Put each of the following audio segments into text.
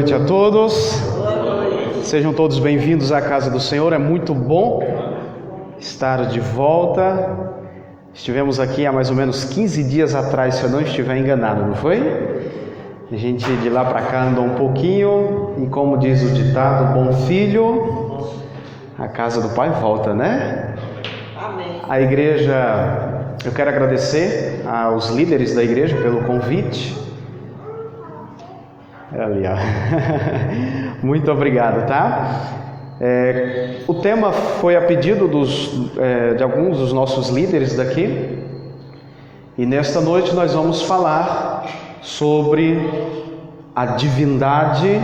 noite a todos. Sejam todos bem-vindos à casa do Senhor. É muito bom estar de volta. Estivemos aqui há mais ou menos 15 dias atrás, se eu não estiver enganado, não foi? A gente de lá para cá andou um pouquinho e, como diz o ditado, bom filho, a casa do pai volta, né? Amém. A igreja, eu quero agradecer aos líderes da igreja pelo convite. Ali, ó. Muito obrigado, tá? O tema foi a pedido de alguns dos nossos líderes daqui, e nesta noite nós vamos falar sobre a divindade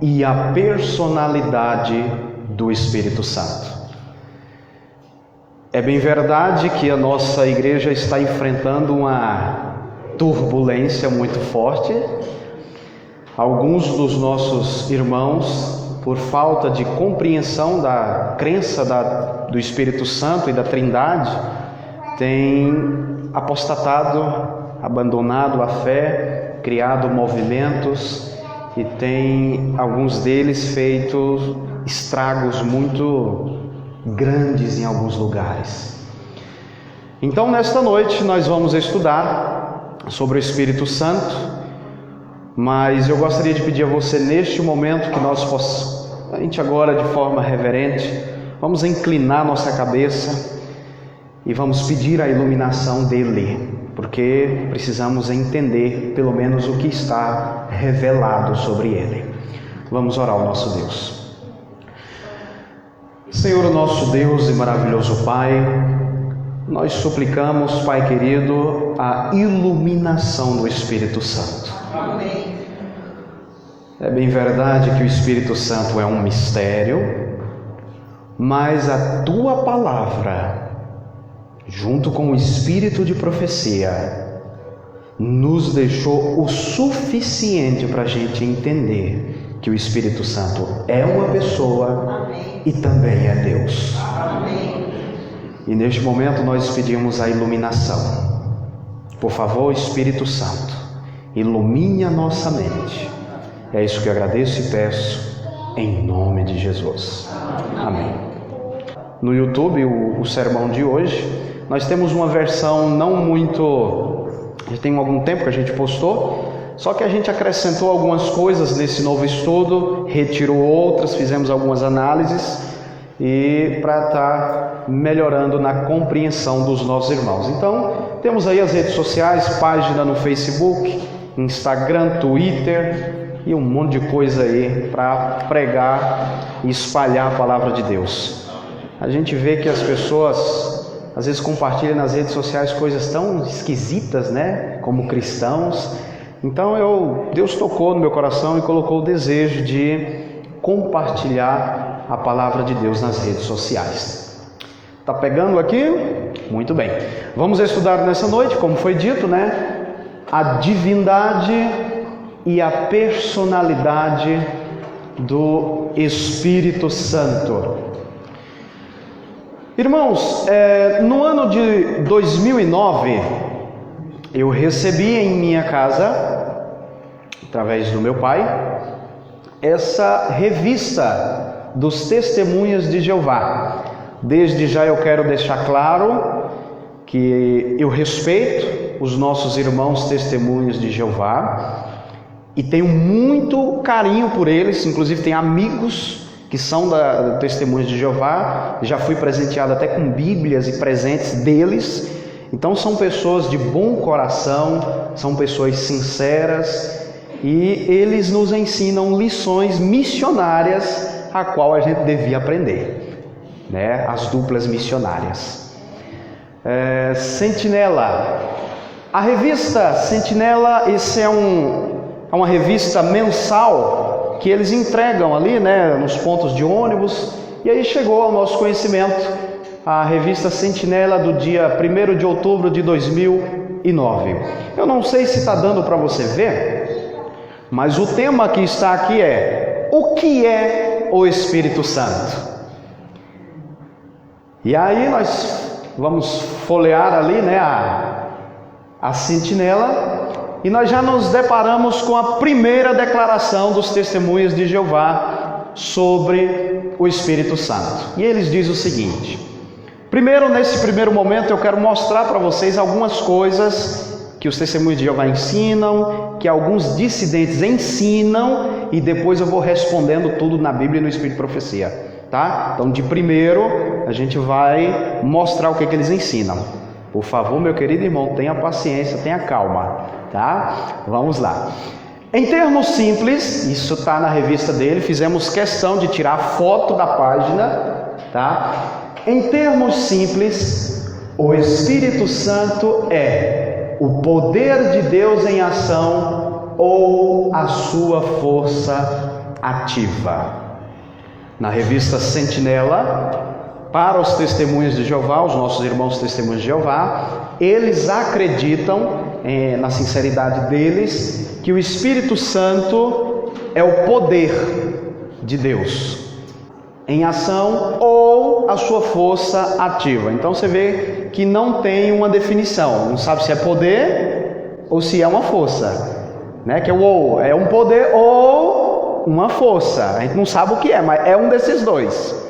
e a personalidade do Espírito Santo. É bem verdade que a nossa igreja está enfrentando uma turbulência muito forte. Alguns dos nossos irmãos, por falta de compreensão da crença do Espírito Santo e da Trindade, têm apostatado, abandonado a fé, criado movimentos e têm, alguns deles, feito estragos muito grandes em alguns lugares. Então, nesta noite, nós vamos estudar sobre o Espírito Santo. Mas eu gostaria de pedir a você neste momento que nós possamos, a gente agora de forma reverente, vamos inclinar nossa cabeça e vamos pedir a iluminação dele, porque precisamos entender pelo menos o que está revelado sobre ele. Vamos orar ao nosso Deus. Senhor, nosso Deus e maravilhoso Pai, nós suplicamos, Pai querido, a iluminação do Espírito Santo. Amém. É bem verdade que o Espírito Santo é um mistério, mas a Tua palavra, junto com o Espírito de profecia, nos deixou o suficiente para a gente entender que o Espírito Santo é uma pessoa e também é Deus. E neste momento nós pedimos a iluminação. Por favor, Espírito Santo, ilumine a nossa mente. É isso que eu agradeço e peço em nome de Jesus. Amém. No YouTube, o sermão de hoje, nós temos uma versão não muito... Já tem algum tempo que a gente postou, só que a gente acrescentou algumas coisas nesse novo estudo, retirou outras, fizemos algumas análises e para estar melhorando na compreensão dos nossos irmãos. Então, temos aí as redes sociais, página no Facebook, Instagram, Twitter e um monte de coisa aí para pregar e espalhar a palavra de Deus. A gente vê que as pessoas às vezes compartilham nas redes sociais coisas tão esquisitas, né? Como cristãos. Então Deus tocou no meu coração e colocou o desejo de compartilhar a palavra de Deus nas redes sociais. Tá pegando aqui? Muito bem. Vamos estudar nessa noite, como foi dito, né? A divindade e a personalidade do Espírito Santo. Irmãos, no ano de 2009, eu recebi em minha casa, através do meu pai, essa revista dos Testemunhas de Jeová. Desde já eu quero deixar claro que eu respeito os nossos irmãos Testemunhas de Jeová e tenho muito carinho por eles. Inclusive tenho amigos que são da Testemunhas de Jeová, já fui presenteado até com bíblias e presentes deles. Então são pessoas de bom coração, são pessoas sinceras e eles nos ensinam lições missionárias a qual a gente devia aprender, né? As duplas missionárias. Sentinela, a revista Sentinela, esse é uma revista mensal que eles entregam ali, né, nos pontos de ônibus. E aí chegou ao nosso conhecimento a revista Sentinela do dia 1º de outubro de 2009. Eu não sei se está dando para você ver, mas o tema que está aqui é: o que é o Espírito Santo? E aí nós vamos folhear ali, né, a Sentinela, e nós já nos deparamos com a primeira declaração dos testemunhas de Jeová sobre o Espírito Santo. E eles dizem o seguinte: primeiro, nesse primeiro momento, eu quero mostrar para vocês algumas coisas que os testemunhos de Jeová ensinam, que alguns dissidentes ensinam, e depois eu vou respondendo tudo na Bíblia e no Espírito de Profecia, tá? Então, de primeiro, a gente vai mostrar o que eles ensinam. Por favor, meu querido irmão, tenha paciência, tenha calma, tá? Vamos lá. Em termos simples, isso está na revista dele, fizemos questão de tirar foto da página, tá? Em termos simples, o Espírito Santo é o poder de Deus em ação ou a sua força ativa. Na revista Sentinela, para os testemunhos de Jeová, os nossos irmãos testemunhos de Jeová, eles acreditam, na sinceridade deles, que o Espírito Santo é o poder de Deus em ação ou a sua força ativa. Então você vê que não tem uma definição, não sabe se é poder ou se é uma força, né? Que é um poder ou uma força, a gente não sabe o que é, mas é um desses dois.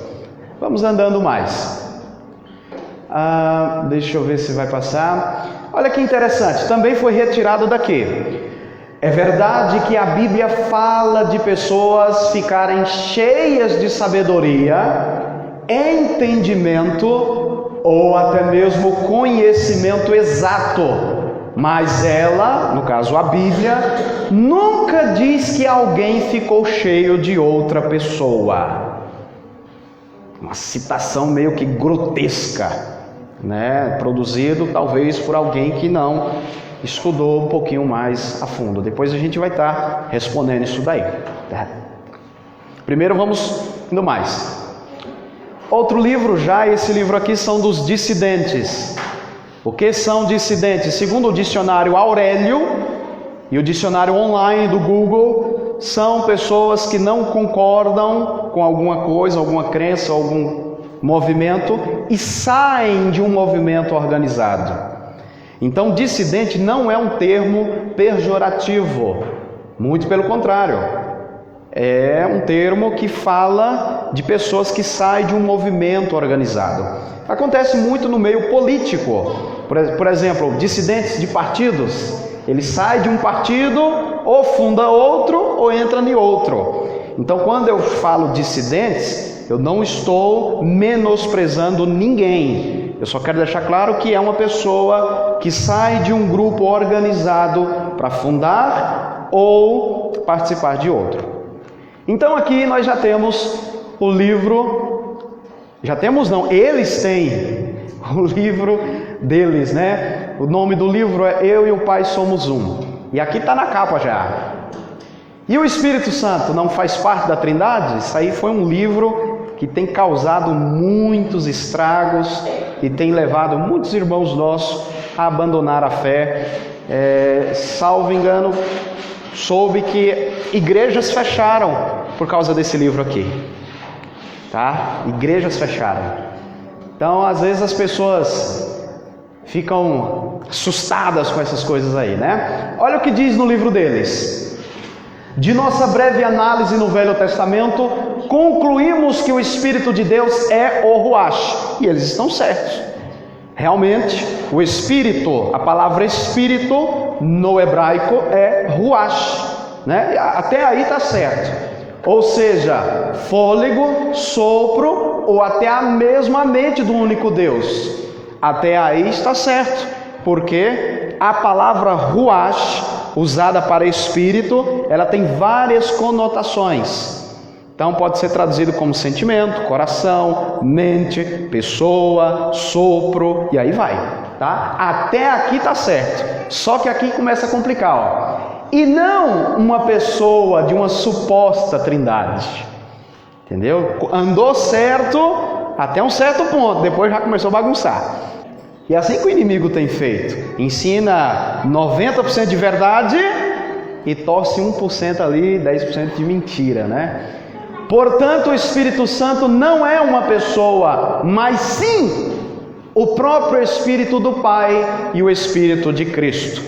Vamos andando mais. Deixa eu ver se vai passar. Olha que interessante, também foi retirado daqui. É verdade que a Bíblia fala de pessoas ficarem cheias de sabedoria, entendimento ou até mesmo conhecimento exato, mas ela, no caso a Bíblia, nunca diz que alguém ficou cheio de outra pessoa. Uma citação meio que grotesca, né? Produzido talvez por alguém que não estudou um pouquinho mais a fundo. Depois a gente vai estar respondendo isso daí, tá? Primeiro vamos indo mais. Outro livro já, esse livro aqui são dos dissidentes. O que são dissidentes? Segundo o dicionário Aurélio e o dicionário online do Google, são pessoas que não concordam com alguma coisa, alguma crença, algum movimento e saem de um movimento organizado. Então, dissidente não é um termo pejorativo, muito pelo contrário, é um termo que fala de pessoas que saem de um movimento organizado. Acontece muito no meio político, por exemplo, dissidentes de partidos, ele sai de um partido, ou funda outro, ou entra em outro. Então, quando eu falo dissidentes, eu não estou menosprezando ninguém. Eu só quero deixar claro que é uma pessoa que sai de um grupo organizado para fundar ou participar de outro. Então aqui nós já temos o livro, eles têm o livro deles, né? O nome do livro é Eu e o Pai Somos Um. E aqui está na capa já. E o Espírito Santo não faz parte da Trindade? Isso aí foi um livro que tem causado muitos estragos e tem levado muitos irmãos nossos a abandonar a fé. Salvo engano, soube que igrejas fecharam por causa desse livro aqui, tá? Igrejas fecharam. Então, às vezes as pessoas ficam assustadas com essas coisas aí, né? Olha o que diz no livro deles. De nossa breve análise no Velho Testamento, concluímos que o Espírito de Deus é o Ruach. E eles estão certos. Realmente, o Espírito, a palavra Espírito no hebraico é Ruach, né? Até aí está certo. Ou seja, fôlego, sopro, ou até a mesma mente do único Deus. Até aí está certo, porque a palavra Ruach, usada para espírito, ela tem várias conotações. Então pode ser traduzido como sentimento, coração, mente, pessoa, sopro, e aí vai, tá? Até aqui tá certo. Só que aqui começa a complicar, ó. E não uma pessoa de uma suposta trindade. Entendeu? Andou certo até um certo ponto, depois já começou a bagunçar. E é assim que o inimigo tem feito. Ensina 90% de verdade e torce 1% ali, 10% de mentira, né? Portanto, o Espírito Santo não é uma pessoa, mas sim o próprio Espírito do Pai e o Espírito de Cristo.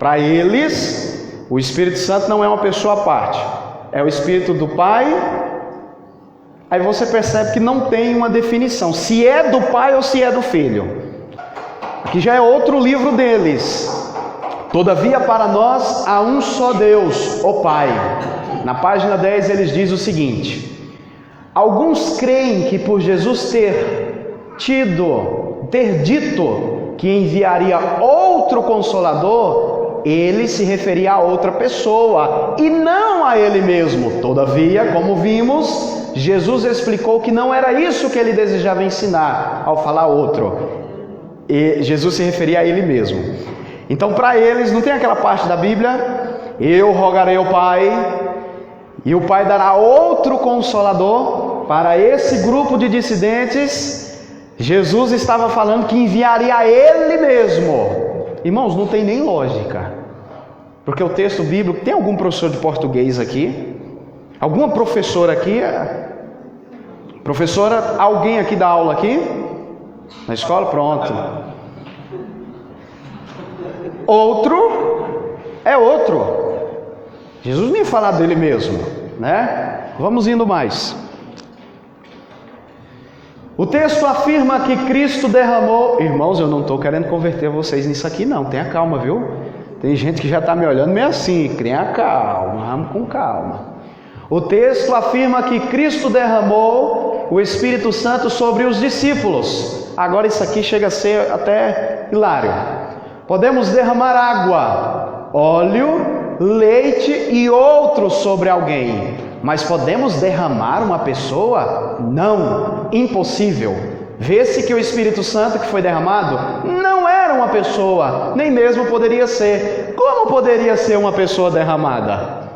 Para eles, o Espírito Santo não é uma pessoa à parte, é o Espírito do Pai. Aí você percebe que não tem uma definição, se é do Pai ou se é do Filho. Aqui já é outro livro deles. Todavia para nós há um só Deus, o Pai. Na página 10 eles dizem o seguinte: alguns creem que por Jesus ter dito que enviaria outro Consolador, ele se referia a outra pessoa e não a ele mesmo. Todavia, como vimos, Jesus explicou que não era isso que ele desejava ensinar ao falar outro. E Jesus se referia a ele mesmo. Então para eles não tem aquela parte da Bíblia: eu rogarei ao Pai e o Pai dará outro Consolador. Para esse grupo de dissidentes, Jesus estava falando que enviaria a ele mesmo. Irmãos, não tem nem lógica, porque o texto bíblico... Tem algum professor de português aqui? Alguma professora aqui? Professora, alguém aqui dá aula aqui? Na escola? Pronto. Outro é outro. Jesus nem falar dele mesmo, né? Vamos indo mais. O texto afirma que Cristo derramou... Irmãos, eu não estou querendo converter vocês nisso aqui não, tenha calma, viu? Tem gente que já está me olhando meio assim, tenha calma, vamos com calma. O texto afirma que Cristo derramou o Espírito Santo sobre os discípulos. Agora isso aqui chega a ser até hilário. Podemos derramar água, óleo, leite e outros sobre alguém, mas podemos derramar uma pessoa? Não, impossível. Vê-se que o Espírito Santo que foi derramado não era uma pessoa, nem mesmo poderia ser. Como poderia ser uma pessoa derramada?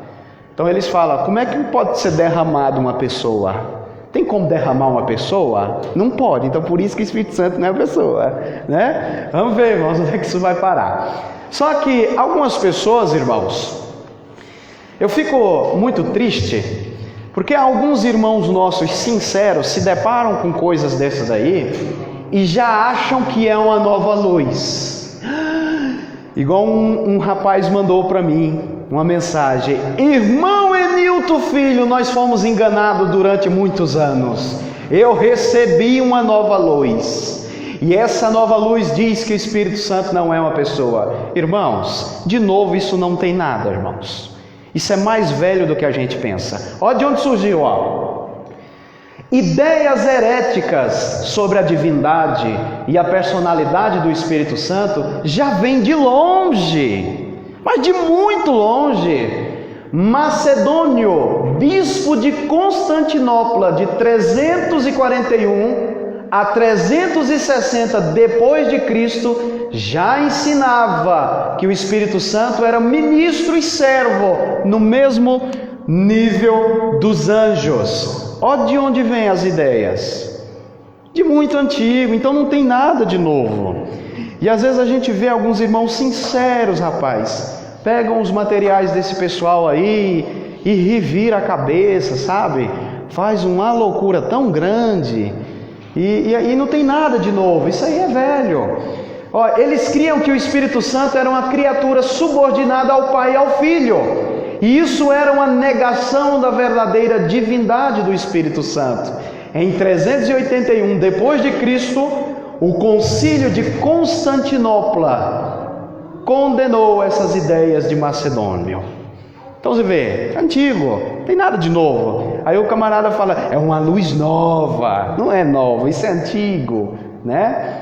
Então eles falam: como é que pode ser derramado uma pessoa? Tem como derramar uma pessoa? Não pode. Então por isso que o Espírito Santo não é pessoa, né? Vamos ver, irmãos, onde é que isso vai parar. Só que algumas pessoas, irmãos, eu fico muito triste, porque alguns irmãos nossos sinceros se deparam com coisas dessas aí e já acham que é uma nova luz. Igual um rapaz mandou para mim uma mensagem: irmão Enilton Filho, nós fomos enganados durante muitos anos. Eu recebi uma nova luz, e essa nova luz diz que o Espírito Santo não é uma pessoa. Irmãos, de novo, isso não tem nada, irmãos. Isso é mais velho do que a gente pensa. Olha de onde surgiu, ó. Ideias heréticas sobre a divindade e a personalidade do Espírito Santo já vem de longe, mas de muito longe. Macedônio, bispo de Constantinopla, de 341 a 360 depois de Cristo, já ensinava que o Espírito Santo era ministro e servo no mesmo nível dos anjos. Olha de onde vêm as ideias, de muito antigo. Então não tem nada de novo. E às vezes a gente vê alguns irmãos sinceros, rapaz, pegam os materiais desse pessoal aí e revira a cabeça, sabe? Faz uma loucura tão grande e não tem nada de novo. Isso aí é velho. Ó, eles criam que o Espírito Santo era uma criatura subordinada ao Pai e ao Filho. E isso era uma negação da verdadeira divindade do Espírito Santo. Em 381 depois de Cristo, o Concílio de Constantinopla condenou essas ideias de Macedônio. Então você vê, é antigo, não tem nada de novo. Aí o camarada fala: é uma luz nova. Não é nova, isso é antigo, né?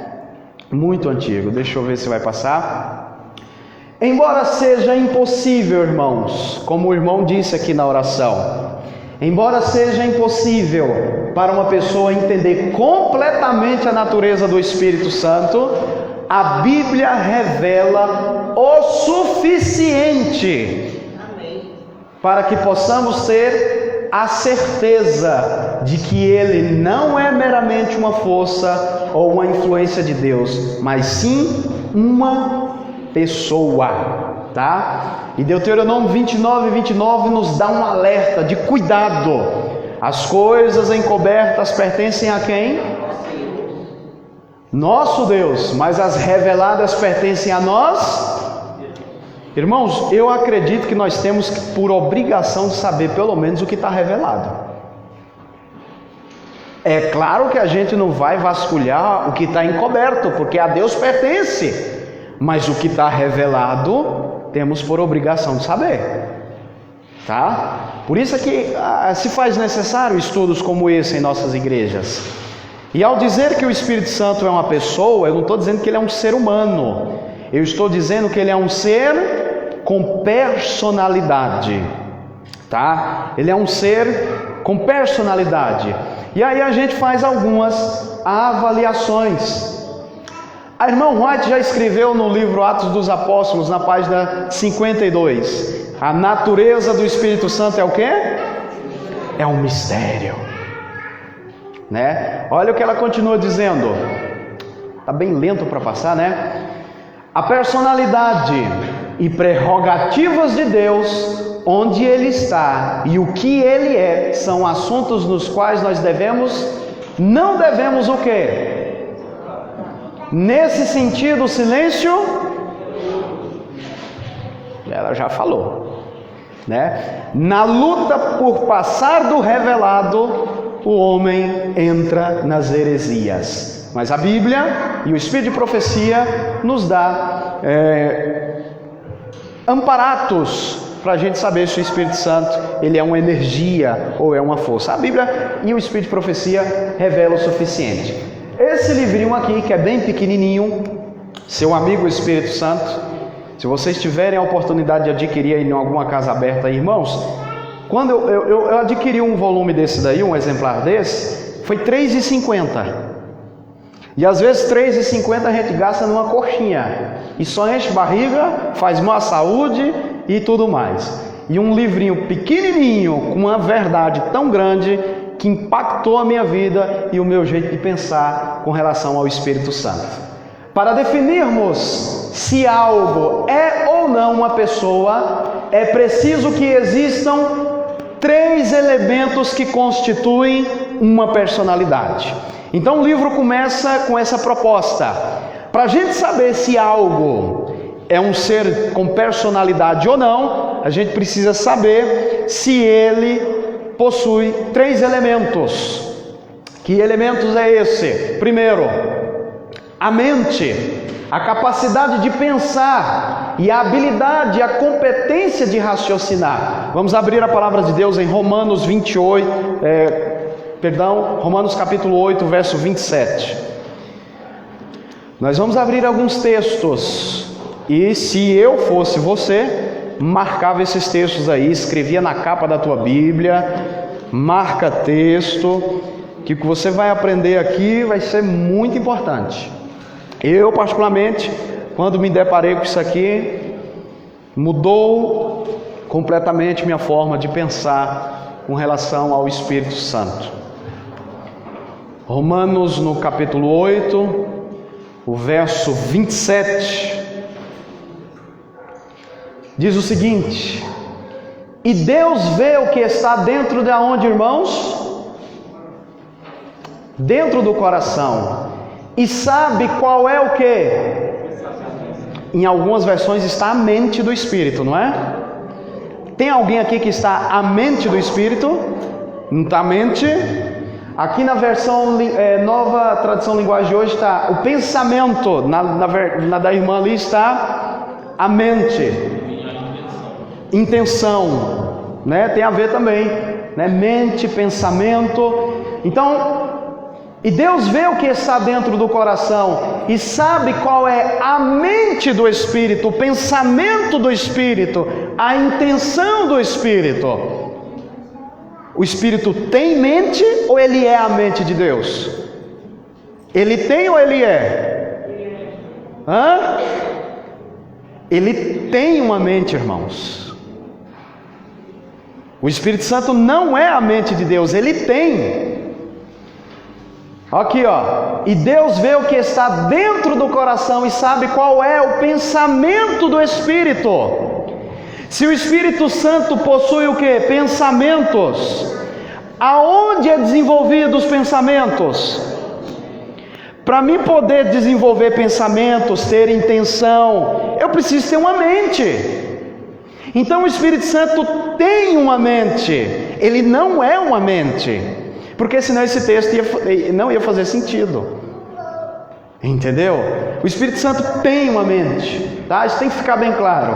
Muito antigo. Deixa eu ver se vai passar. Embora seja impossível, irmãos, como o irmão disse aqui na oração, embora seja impossível para uma pessoa entender completamente a natureza do Espírito Santo, a Bíblia revela o suficiente para que possamos ter a certeza de que ele não é meramente uma força ou uma influência de Deus, mas sim uma pessoa, tá? E Deuteronômio 29:29 nos dá um alerta de cuidado. As coisas encobertas pertencem a quem? Nosso Deus. Mas as reveladas pertencem a nós? Irmãos, eu acredito que nós temos por obrigação de saber pelo menos o que está revelado. É claro que a gente não vai vasculhar o que está encoberto, porque a Deus pertence. Mas o que está revelado, temos por obrigação de saber. Tá? Por isso é que se faz necessário estudos como esse em nossas igrejas. E ao dizer que o Espírito Santo é uma pessoa, eu não estou dizendo que ele é um ser humano. Eu estou dizendo que ele é um ser com personalidade. Tá? Ele é um ser com personalidade. E aí a gente faz algumas avaliações. A irmã White já escreveu no livro Atos dos Apóstolos, na página 52. A natureza do Espírito Santo é o quê? É um mistério. Né? Olha o que ela continua dizendo. Está bem lento para passar, né? A personalidade e prerrogativas de Deus, onde Ele está e o que Ele é, são assuntos nos quais nós não devemos o quê? Nesse sentido, o silêncio, ela já falou, né? Na luta por passar do revelado, o homem entra nas heresias. Mas a Bíblia e o Espírito de profecia nos dá amparatos para a gente saber se o Espírito Santo ele é uma energia ou é uma força. A Bíblia e o Espírito de profecia revelam o suficiente. Esse livrinho aqui, que é bem pequenininho, Seu Amigo Espírito Santo, se vocês tiverem a oportunidade de adquirir aí em alguma casa aberta aí, irmãos, quando eu adquiri um volume desse daí, um exemplar desse, foi R$3,50. E às vezes R$3,50 a gente gasta numa coxinha, e só enche barriga, faz mal à saúde e tudo mais. E um livrinho pequenininho, com uma verdade tão grande, que impactou a minha vida e o meu jeito de pensar com relação ao Espírito Santo. Para definirmos se algo é ou não uma pessoa, é preciso que existam 3 elementos que constituem uma personalidade. Então o livro começa com essa proposta. Para a gente saber se algo é um ser com personalidade ou não, a gente precisa saber se ele possui 3 elementos. Que elementos é esse? Primeiro, a mente, a capacidade de pensar e a habilidade, a competência de raciocinar. Vamos abrir a palavra de Deus em Romanos Romanos capítulo 8, verso 27. Nós vamos abrir alguns textos e se eu fosse você, marcava esses textos aí, escrevia na capa da tua Bíblia, marca texto, que o que você vai aprender aqui vai ser muito importante. Eu particularmente, quando me deparei com isso aqui, mudou completamente minha forma de pensar com relação ao Espírito Santo. Romanos no capítulo 8, o verso 27, diz o seguinte: e Deus vê o que está dentro de onde, irmãos? Dentro do coração, e sabe qual é o que? Em algumas versões está a mente do Espírito, não é? Tem alguém aqui que está a mente do Espírito? Não está a mente? Aqui na versão nova tradução linguagem de hoje está o pensamento, na da irmã ali está a mente, intenção, né? Tem a ver também, né? Mente, pensamento. Então, e Deus vê o que está dentro do coração e sabe qual é a mente do Espírito, o pensamento do Espírito, a intenção do Espírito. O Espírito tem mente ou ele é a mente de Deus? Ele tem ou ele é? Ele tem uma mente, irmãos. O Espírito Santo não é a mente de Deus, ele tem. Aqui, ó. E Deus vê o que está dentro do coração e sabe qual é o pensamento do Espírito. Se o Espírito Santo possui o que? Pensamentos. Aonde é desenvolvido os pensamentos? Para mim poder desenvolver pensamentos, ter intenção, eu preciso ter uma mente. Então o Espírito Santo tem uma mente, ele não é uma mente, porque senão esse texto não ia fazer sentido. Entendeu? O Espírito Santo tem uma mente, tá? Isso tem que ficar bem claro.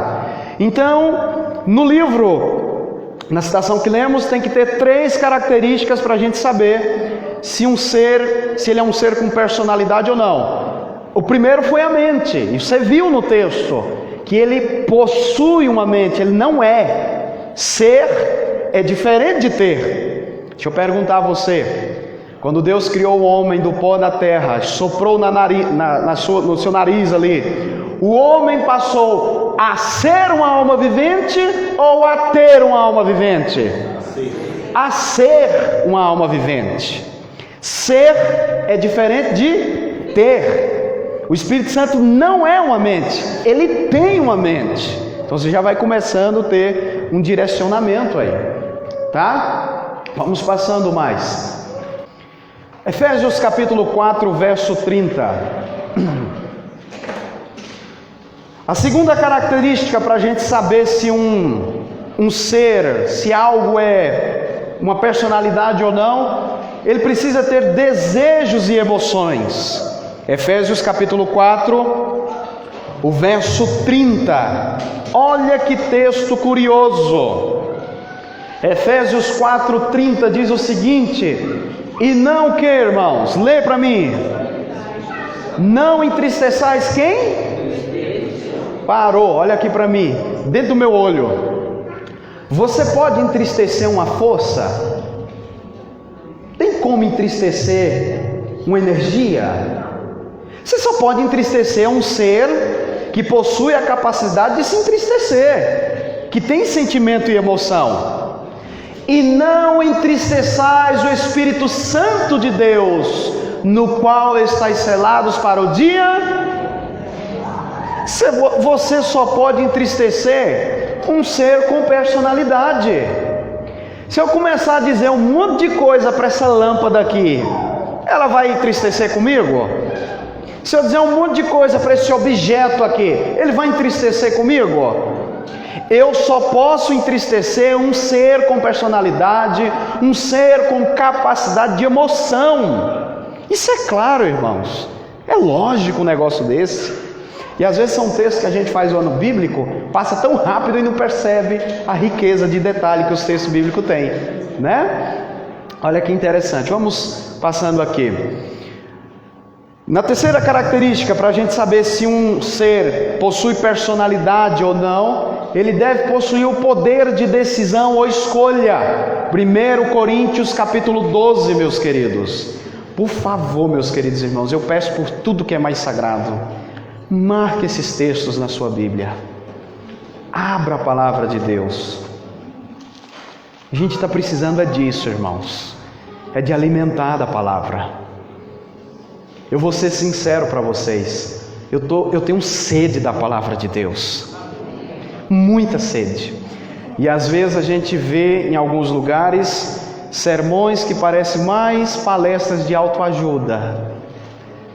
Então, no livro, na citação que lemos, tem que ter 3 características para a gente saber se ele é um ser com personalidade ou não. O primeiro foi a mente, e você viu no texto que ele possui uma mente, ele não é. Ser é diferente de ter. Deixa eu perguntar a você. Quando Deus criou o homem do pó da terra, soprou no seu nariz ali, o homem passou a ser uma alma vivente ou a ter uma alma vivente? A ser uma alma vivente. Ser é diferente de ter. O Espírito Santo não é uma mente, ele tem uma mente. Então você já vai começando a ter um direcionamento aí, tá? Vamos passando mais. Efésios capítulo 4, verso 30. A segunda característica para a gente saber se um ser, se algo é uma personalidade ou não, ele precisa ter desejos e emoções. Efésios capítulo 4, o verso 30. Olha que texto curioso. Efésios 4:30 diz o seguinte: e não que, irmãos, lê para mim, não entristeçais quem? Parou, olha aqui para mim, dentro do meu olho. Você pode entristecer uma força? Tem como entristecer uma energia? Você só pode entristecer um ser que possui a capacidade de se entristecer, que tem sentimento e emoção. E não entristeçais o Espírito Santo de Deus, no qual estáis selados para o dia. Você só pode entristecer um ser com personalidade. Se eu começar a dizer um monte de coisa para essa lâmpada aqui, ela vai entristecer comigo? Se eu dizer um monte de coisa para esse objeto aqui, ele vai entristecer comigo? Eu só posso entristecer um ser com personalidade, um ser com capacidade de emoção. Isso é claro, irmãos. É lógico um negócio desse. E às vezes são textos que a gente faz o ano bíblico, passa tão rápido e não percebe a riqueza de detalhe que os textos bíblicos têm, né? Olha que interessante. Vamos passando aqui. Na terceira característica, para a gente saber se um ser possui personalidade ou não, ele deve possuir o poder de decisão ou escolha. 1 Coríntios capítulo 12, meus queridos. Por favor, meus queridos irmãos, eu peço por tudo que é mais sagrado, marque esses textos na sua Bíblia. Abra a palavra de Deus. A gente está precisando disso, irmãos. É de alimentar da palavra. Eu vou ser sincero para vocês. Eu tenho sede da palavra de Deus. Muita sede. E às vezes a gente vê em alguns lugares sermões que parecem mais palestras de autoajuda.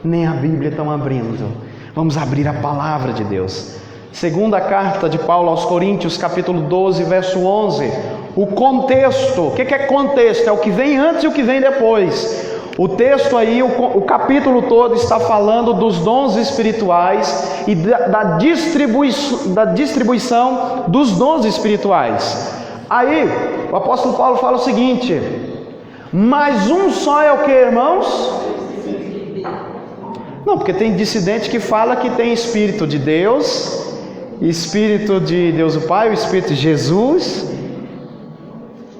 Nem a Bíblia estão abrindo. Vamos abrir a palavra de Deus. Segunda carta de Paulo aos Coríntios, capítulo 12, verso 11. O contexto. O que é contexto? É o que vem antes e o que vem depois. O texto aí, o capítulo todo está falando dos dons espirituais e da distribuição dos dons espirituais. Aí, o apóstolo Paulo fala o seguinte: mas um só é o que, irmãos? Não, porque tem dissidente que fala que tem Espírito de Deus, Espírito de Deus o Pai, o Espírito de Jesus.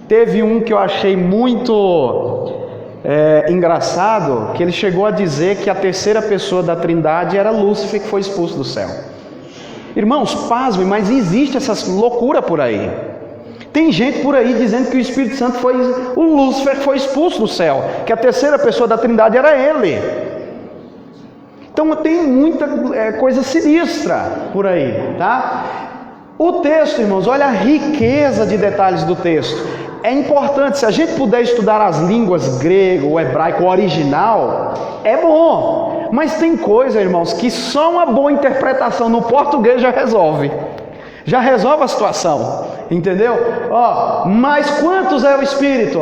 Teve um que eu achei muito engraçado, que ele chegou a dizer que a terceira pessoa da Trindade era Lúcifer, que foi expulso do céu. Irmãos, pasmem, mas existe essa loucura por aí. Tem gente por aí dizendo que o Espírito Santo foi o Lúcifer que foi expulso do céu, que a terceira pessoa da Trindade era ele. Então tem muita coisa sinistra por aí, tá? O texto, irmãos, olha a riqueza de detalhes do texto. É importante, se a gente puder estudar as línguas grego, o hebraico, o original, é bom. Mas tem coisa, irmãos, que só uma boa interpretação no português já resolve. Já resolve a situação, entendeu? Mas quantos é o Espírito?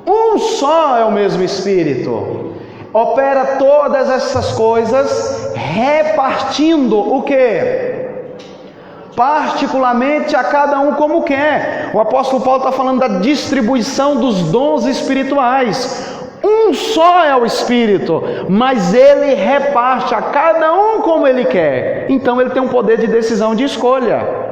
Um só é o mesmo Espírito. Opera todas essas coisas repartindo o quê? Particularmente a cada um como quer. O apóstolo Paulo está falando da distribuição dos dons espirituais. Um só é o Espírito, mas ele reparte a cada um como ele quer. Então ele tem um poder de decisão, de escolha.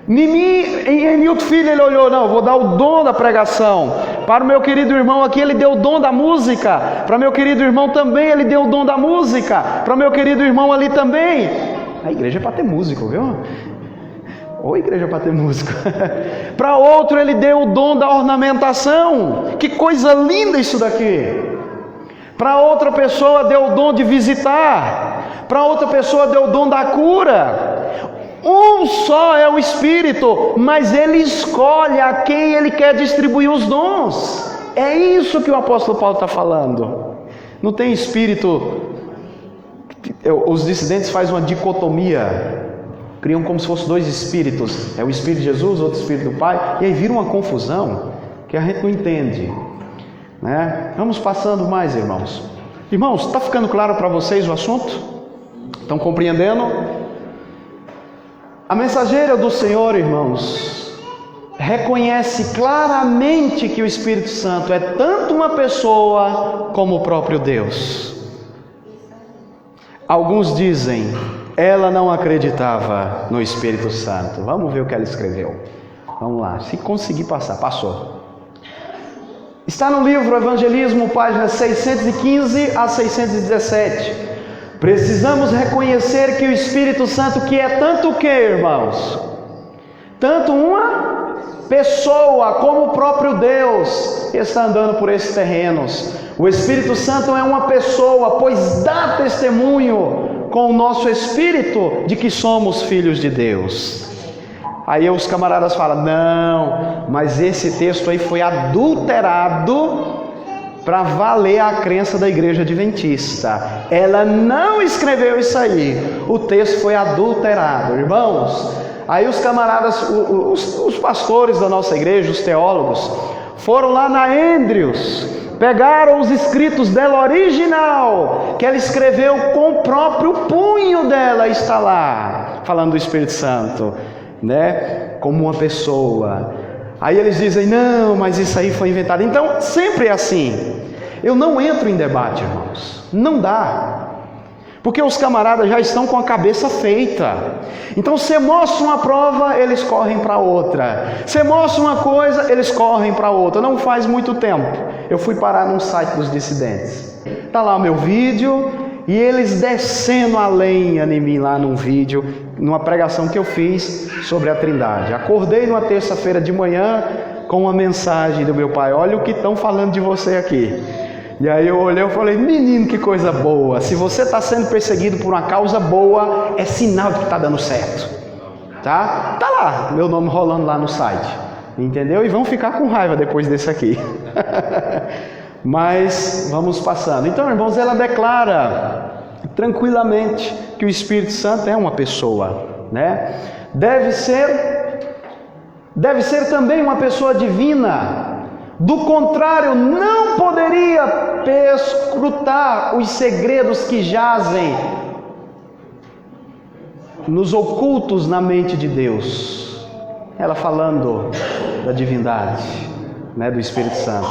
Em Nilton Filho ele olhou, não, vou dar o dom da pregação. Para o meu querido irmão aqui ele deu o dom da música. Para o meu querido irmão também ele deu o dom da música. Para o meu querido irmão ali também. A igreja é para ter músico, viu? Ou igreja para ter músico. Para outro ele deu o dom da ornamentação. Que coisa linda isso daqui. Para outra pessoa deu o dom de visitar. Para outra pessoa deu o dom da cura. Um só é o Espírito, mas ele escolhe a quem ele quer distribuir os dons. É isso que o apóstolo Paulo está falando. Não tem espírito. Os dissidentes fazem uma dicotomia, criam como se fossem dois espíritos. É o Espírito de Jesus, outro Espírito do Pai, e aí vira uma confusão que a gente não entende, né? Vamos passando mais, irmãos. Irmãos, está ficando claro para vocês o assunto? Estão compreendendo? A mensageira do Senhor, irmãos, reconhece claramente que o Espírito Santo é tanto uma pessoa como o próprio Deus. Alguns dizem, ela não acreditava no Espírito Santo. Vamos ver o que ela escreveu. Vamos lá, se conseguir passar. Passou. Está no livro Evangelismo, páginas 615 a 617. Precisamos reconhecer que o Espírito Santo, que é tanto o que, irmãos? Tanto uma pessoa como o próprio Deus que está andando por esses terrenos. O Espírito Santo é uma pessoa, pois dá testemunho com o nosso espírito de que somos filhos de Deus. Aí os camaradas falam, não, mas esse texto aí foi adulterado para valer a crença da igreja adventista. Ela não escreveu isso aí. O texto foi adulterado. Irmãos, aí os camaradas, os pastores da nossa igreja, os teólogos, foram lá na Andrews, pegaram os escritos dela original, que ela escreveu com o próprio punho dela, está lá, falando do Espírito Santo, né? Como uma pessoa. Aí eles dizem, não, mas isso aí foi inventado. Então, sempre é assim. Eu não entro em debate, irmãos. Não dá. Porque os camaradas já estão com a cabeça feita. Então, você mostra uma prova, eles correm para outra. Você mostra uma coisa, eles correm para outra. Não faz muito tempo, eu fui parar num site dos dissidentes. Está lá o meu vídeo, e eles descendo a lenha em mim lá num vídeo, numa pregação que eu fiz sobre a Trindade. Acordei numa terça-feira de manhã com uma mensagem do meu pai, olha o que estão falando de você aqui. E aí eu olhei e falei, menino, que coisa boa. Se você está sendo perseguido por uma causa boa, é sinal de que está dando certo. Tá lá, meu nome rolando lá no site. Entendeu? E vão ficar com raiva depois desse aqui. Mas vamos passando. Então, irmãos, ela declara tranquilamente que o Espírito Santo é uma pessoa, né? Deve ser também uma pessoa divina. Do contrário, não poderia perscrutar os segredos que jazem nos ocultos na mente de Deus. Ela falando da divindade, né, do Espírito Santo.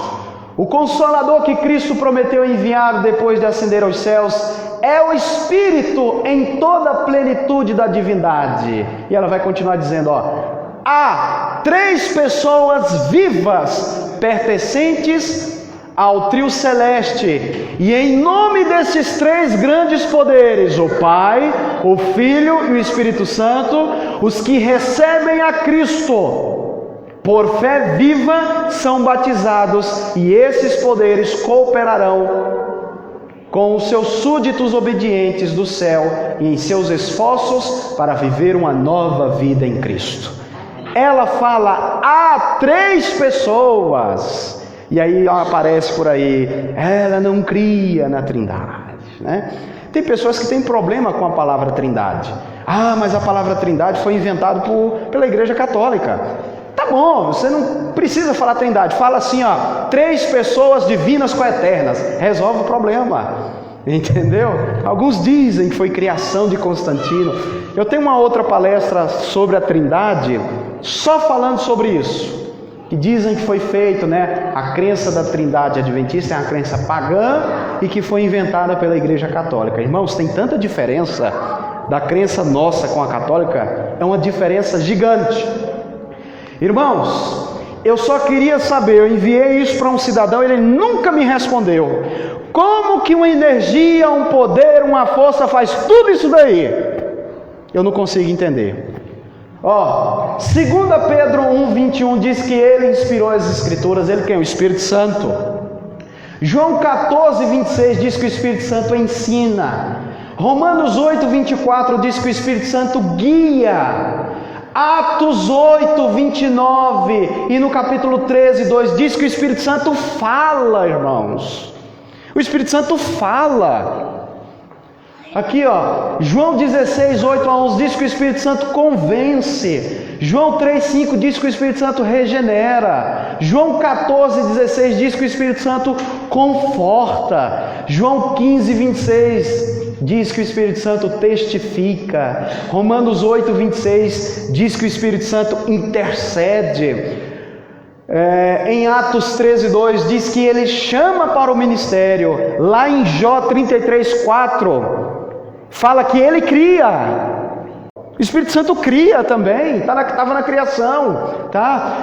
O Consolador que Cristo prometeu enviar depois de ascender aos céus é o Espírito em toda a plenitude da divindade. E ela vai continuar dizendo, há 3 pessoas vivas pertencentes ao trio celeste, e em nome desses 3 grandes poderes, o Pai, o Filho e o Espírito Santo, os que recebem a Cristo por fé viva são batizados, e esses poderes cooperarão com os seus súditos obedientes do céu e em seus esforços para viver uma nova vida em Cristo. ela fala a 3 pessoas. E aí aparece por aí, ela não cria na Trindade, né? Tem pessoas que têm problema com a palavra Trindade. Mas a palavra Trindade foi inventada pela Igreja Católica. Tá bom, você não precisa falar Trindade. Fala assim, 3 pessoas divinas coeternas. Resolve o problema. Entendeu? Alguns dizem que foi criação de Constantino. Eu tenho uma outra palestra sobre a Trindade, só falando sobre isso. Que dizem que foi feito, né? A crença da Trindade Adventista é uma crença pagã e que foi inventada pela Igreja Católica. Irmãos, tem tanta diferença da crença nossa com a católica, é uma diferença gigante. Irmãos, eu só queria saber, eu enviei isso para um cidadão, ele nunca me respondeu. Como que uma energia, um poder, uma força faz tudo isso daí? Eu não consigo entender. 2 Pedro 1:21 diz que ele inspirou as Escrituras, ele quem é o Espírito Santo. João 14:26 diz que o Espírito Santo ensina. Romanos 8:24 diz que o Espírito Santo guia. Atos 8:29 e no capítulo 13:2 diz que o Espírito Santo fala, irmãos. O Espírito Santo fala. Aqui, João 16:8-11 diz que o Espírito Santo convence. João 3:5 diz que o Espírito Santo regenera. João 14:16 diz que o Espírito Santo conforta. João 15:26 diz que o Espírito Santo testifica. Romanos 8:26 diz que o Espírito Santo intercede. Em Atos 13:2 diz que ele chama para o ministério. Lá em Jó 33:4 fala que ele cria. O Espírito Santo cria também, estava na criação, tá?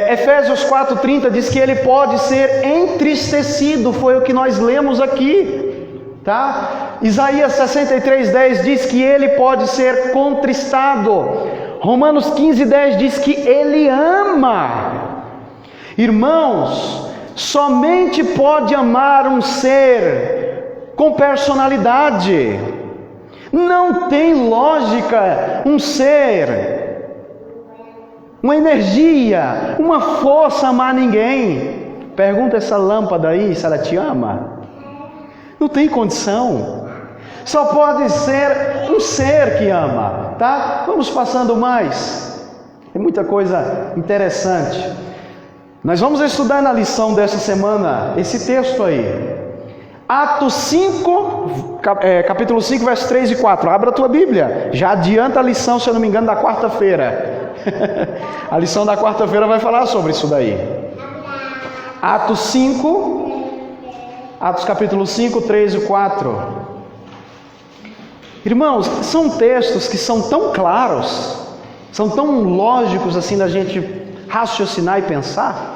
Efésios 4:30 diz que ele pode ser entristecido, foi o que nós lemos aqui, tá? Isaías 63:10 diz que ele pode ser contristado. Romanos 15:10 diz que ele ama. Irmãos, somente pode amar um ser com personalidade. Não tem lógica um ser, uma energia, uma força amar ninguém. Pergunta essa lâmpada aí se ela te ama. Não tem condição. Só pode ser um ser que ama, tá? Vamos passando mais. Tem muita coisa interessante. Nós vamos estudar na lição dessa semana esse texto aí. Atos 5, capítulo 5, versos 3 e 4. Abra a tua Bíblia. Já adianta a lição, se eu não me engano, da quarta-feira. A lição da quarta-feira vai falar sobre isso daí. Atos capítulo 5, 3 e 4. Irmãos, são textos que são tão claros, são tão lógicos assim da gente raciocinar e pensar.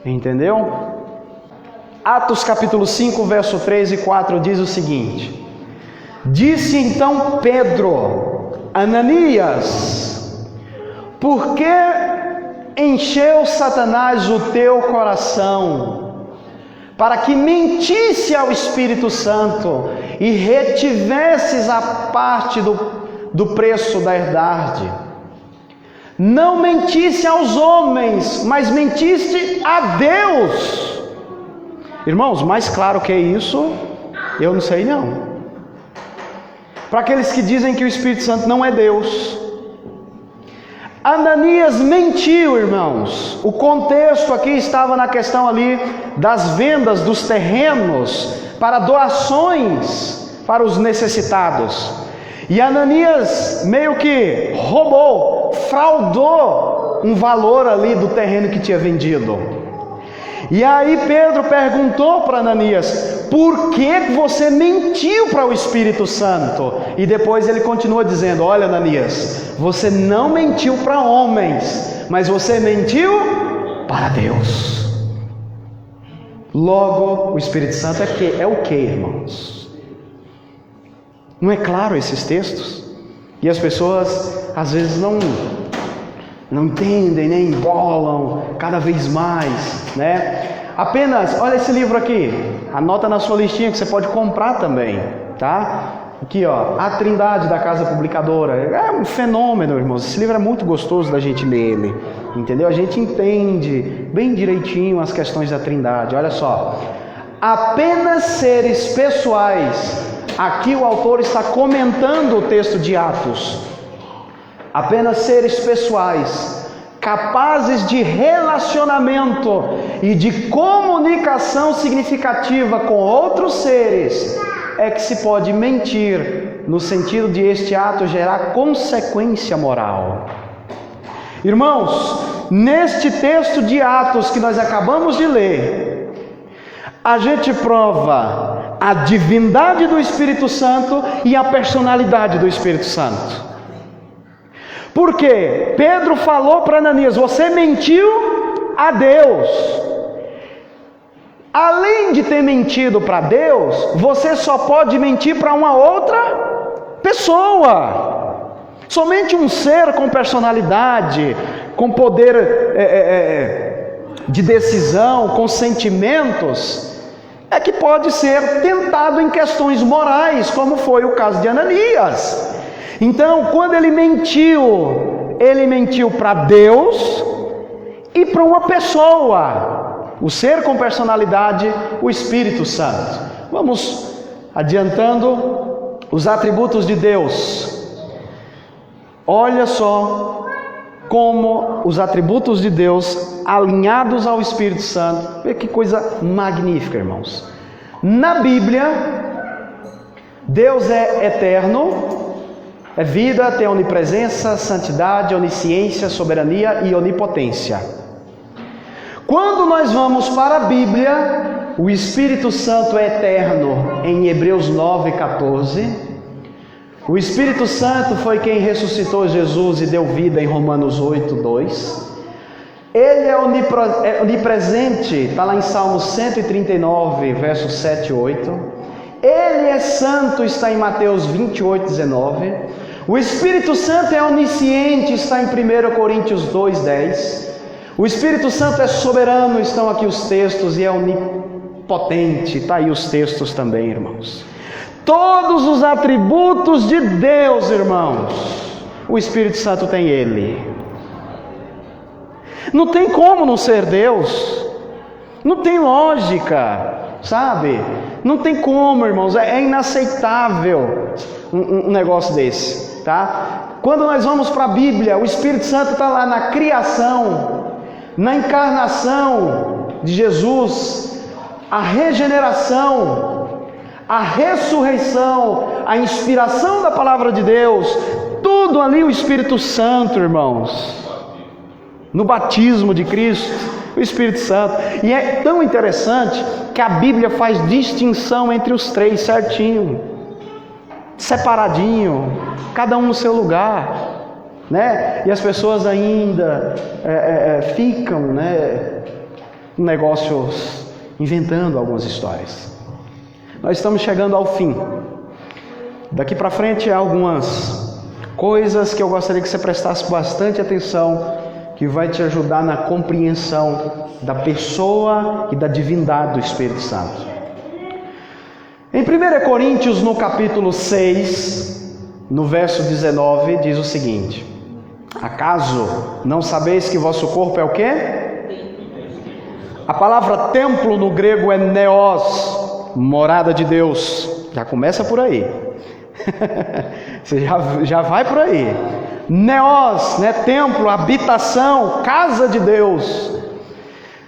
Entendeu? Atos capítulo 5, verso 3 e 4 diz o seguinte: disse então Pedro, Ananias, por que encheu Satanás o teu coração, para que mentisse ao Espírito Santo e retivesses a parte do preço da herdade? Não mentisse aos homens, mas mentiste a Deus. Irmãos, mais claro que isso, eu não sei não. Para aqueles que dizem que o Espírito Santo não é Deus, Ananias mentiu, irmãos. O contexto aqui estava na questão ali das vendas dos terrenos para doações para os necessitados. E Ananias meio que roubou, fraudou um valor ali do terreno que tinha vendido. E aí Pedro perguntou para Ananias, por que você mentiu para o Espírito Santo? E depois ele continua dizendo, olha Ananias, você não mentiu para homens, mas você mentiu para Deus. Logo, o Espírito Santo é o que, irmãos? Não é claro esses textos? E as pessoas às vezes não entendem, nem embolam cada vez mais, né? Apenas, olha esse livro aqui, anota na sua listinha que você pode comprar também, tá? Aqui, ó, A Trindade da Casa Publicadora. É um fenômeno, irmãos. Esse livro é muito gostoso da gente ler ele, entendeu? A gente entende bem direitinho as questões da Trindade. Olha só. Apenas seres pessoais. Aqui o autor está comentando o texto de Atos. Apenas seres pessoais, capazes de relacionamento e de comunicação significativa com outros seres, é que se pode mentir, no sentido de este ato gerar consequência moral. Irmãos, neste texto de Atos que nós acabamos de ler, a gente prova a divindade do Espírito Santo e a personalidade do Espírito Santo. Por quê? Pedro falou para Ananias: você mentiu a Deus. Além de ter mentido para Deus, você só pode mentir para uma outra pessoa. Somente um ser com personalidade, com poder de decisão, com sentimentos, é que pode ser tentado em questões morais, como foi o caso de Ananias. Então, quando ele mentiu para Deus e para uma pessoa, o ser com personalidade, o Espírito Santo. Vamos adiantando os atributos de Deus. Olha só como os atributos de Deus alinhados ao Espírito Santo. Vê que coisa magnífica, irmãos. Na Bíblia, Deus é eterno, é vida, tem onipresença, santidade, onisciência, soberania e onipotência. Quando nós vamos para a Bíblia, o Espírito Santo é eterno em Hebreus 9:14. O Espírito Santo foi quem ressuscitou Jesus e deu vida em Romanos 8:2. Ele é onipresente, está lá em Salmos 139, versos 7 e 8. Ele é santo, está em Mateus 28:19. O Espírito Santo é onisciente, está em 1 Coríntios 2:10. O Espírito Santo é soberano, estão aqui os textos, e é onipotente, está aí os textos também, irmãos. Todos os atributos de Deus, irmãos, o Espírito Santo tem ele. Não tem como não ser Deus, não tem lógica, sabe? Não tem como, irmãos, é inaceitável um negócio desse, tá? Quando nós vamos para a Bíblia, o Espírito Santo está lá na criação, na encarnação de Jesus, a regeneração, a ressurreição, a inspiração da palavra de Deus, tudo ali o Espírito Santo, irmãos. No batismo de Cristo, o Espírito Santo. E é tão interessante que a Bíblia faz distinção entre os três certinho, separadinho, cada um no seu lugar, né? E as pessoas ainda ficam, né, negócios, inventando algumas histórias. Nós estamos chegando ao fim. Daqui para frente há algumas coisas que eu gostaria que você prestasse bastante atenção, que vai te ajudar na compreensão da pessoa e da divindade do Espírito Santo. Em 1 Coríntios, no capítulo 6, no verso 19, diz o seguinte: acaso não sabeis que vosso corpo é o quê? A palavra templo no grego é neos, morada de Deus. Já começa por aí. Você já vai por aí. Neos, né? Templo, habitação, casa de Deus.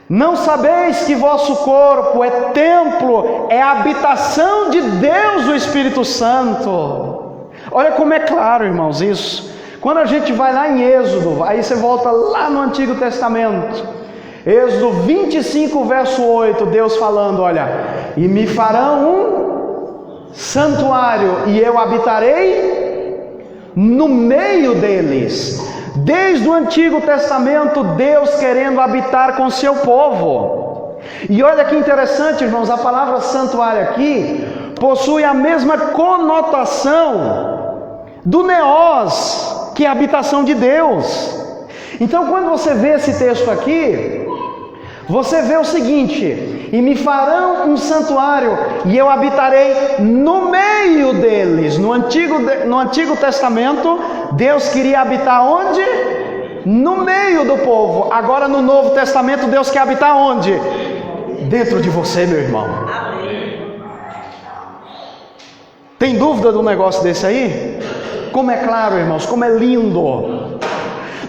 Não sabeis que vosso corpo é templo, é habitação de Deus, o Espírito Santo. Olha como é claro, irmãos, isso. Quando a gente vai lá em Êxodo, aí você volta lá no Antigo Testamento, Êxodo 25, verso 8, Deus falando, olha, e me farão um santuário, e eu habitarei no meio deles. Desde o Antigo Testamento, Deus querendo habitar com seu povo. E olha que interessante, irmãos, a palavra santuário aqui possui a mesma conotação do neos, que é a habitação de Deus. Então, quando você vê esse texto aqui, você vê o seguinte: e me farão um santuário, e eu habitarei no meio deles. No Antigo Testamento, Deus queria habitar onde? No meio do povo. Agora no Novo Testamento, Deus quer habitar onde? Dentro de você, meu irmão. Tem dúvida do negócio desse aí? Como é claro, irmãos, como é lindo.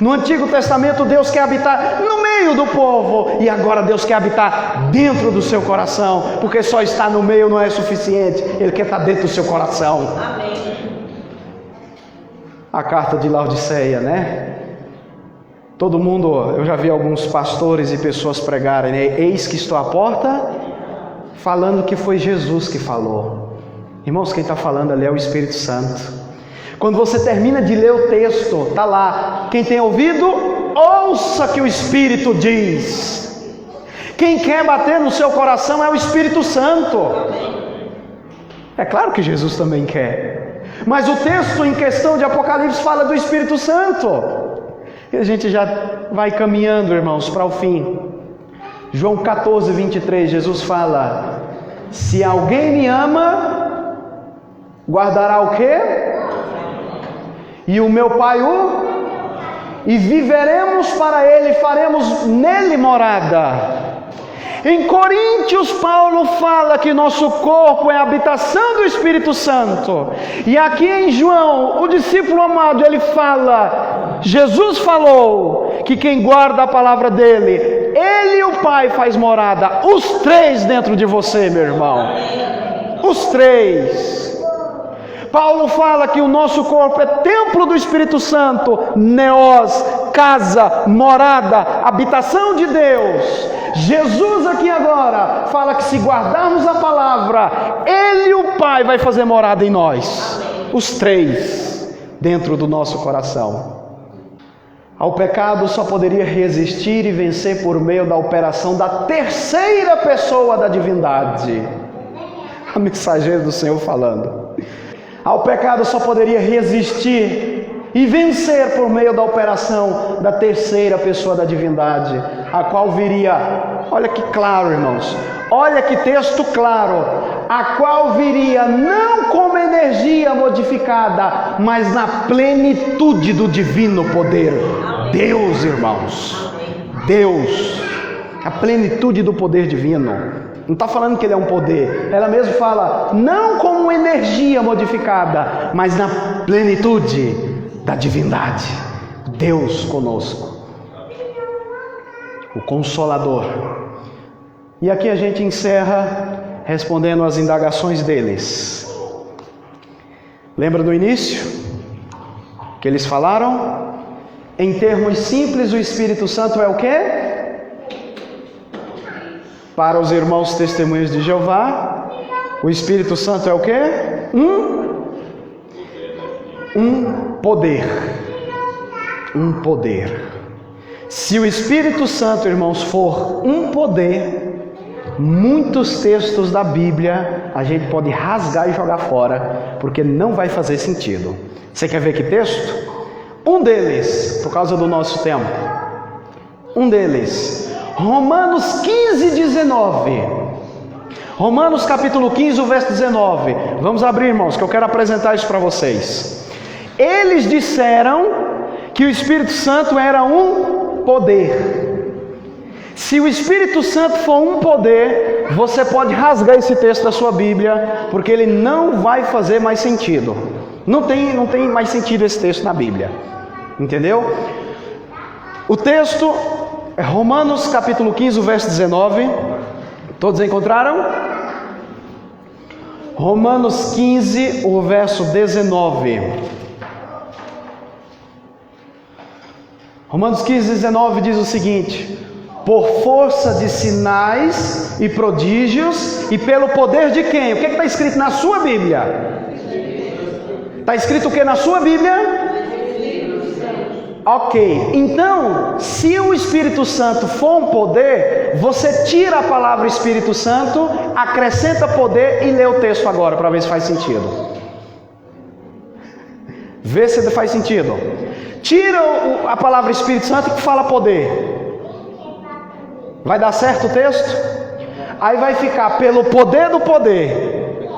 No Antigo Testamento, Deus quer habitar no meio do povo, e agora Deus quer habitar dentro do seu coração, porque só estar no meio não é suficiente, Ele quer estar dentro do seu coração. Amém. A carta de Laodiceia, né? Todo mundo, eu já vi alguns pastores e pessoas pregarem, né? Eis que estou à porta, falando que foi Jesus que falou. Irmãos, quem está falando ali é o Espírito Santo. Quando você termina de ler o texto, está lá: quem tem ouvido, ouça que o Espírito diz. Quem quer bater no seu coração é o Espírito Santo. É claro que Jesus também quer, mas o texto em questão de Apocalipse fala do Espírito Santo. E a gente já vai caminhando, irmãos, para o fim. João 14, 23, Jesus fala: se alguém me ama, guardará o quê? E o meu Pai e viveremos para Ele, faremos nele morada. Em Coríntios, Paulo fala que nosso corpo é a habitação do Espírito Santo. E aqui em João, o discípulo amado, ele fala, Jesus falou que quem guarda a palavra dele, Ele e o Pai faz morada. Os três dentro de você, meu irmão. Os três. Paulo fala que o nosso corpo é templo do Espírito Santo, neos, casa, morada, habitação de Deus. Jesus aqui agora fala que se guardarmos a palavra, Ele e o Pai vai fazer morada em nós. Os três dentro do nosso coração. Ao pecado só poderia resistir e vencer por meio da operação da terceira pessoa da divindade. A mensageira do Senhor falando. Ao pecado só poderia resistir e vencer por meio da operação da terceira pessoa da divindade, a qual viria, olha que claro, irmãos, olha que texto claro, a qual viria não como energia modificada, mas na plenitude do divino poder. Deus, irmãos, Deus, a plenitude do poder divino. Não está falando que Ele é um poder, ela mesmo fala, não como energia modificada, mas na plenitude da divindade. Deus conosco, o Consolador. E aqui a gente encerra respondendo às indagações deles. Lembra do início? Que eles falaram? Em termos simples, o Espírito Santo é o quê? Para os irmãos testemunhos de Jeová, o Espírito Santo é o quê? Um poder. Um poder. Se o Espírito Santo, irmãos, for um poder, muitos textos da Bíblia a gente pode rasgar e jogar fora, porque não vai fazer sentido. Você quer ver que texto? Um deles, por causa do nosso tempo. Um deles, Romanos 15, 19. Romanos capítulo 15, o verso 19. Vamos abrir, irmãos, que eu quero apresentar isso para vocês. Eles disseram que o Espírito Santo era um poder. Se o Espírito Santo for um poder, você pode rasgar esse texto da sua Bíblia, porque ele não vai fazer mais sentido. Não tem mais sentido esse texto na Bíblia. Entendeu? O texto é Romanos capítulo 15, o verso 19. Todos encontraram? Romanos 15, o verso 19. Romanos 15, 19 diz o seguinte: por força de sinais e prodígios e pelo poder de quem? O que está escrito na sua Bíblia? Está escrito o que na sua Bíblia? Ok, então, se o Espírito Santo for um poder, você tira a palavra Espírito Santo, acrescenta poder e lê o texto agora, para ver se faz sentido. Vê se faz sentido. Tira a palavra Espírito Santo que fala poder. Vai dar certo o texto? Aí vai ficar pelo poder do poder.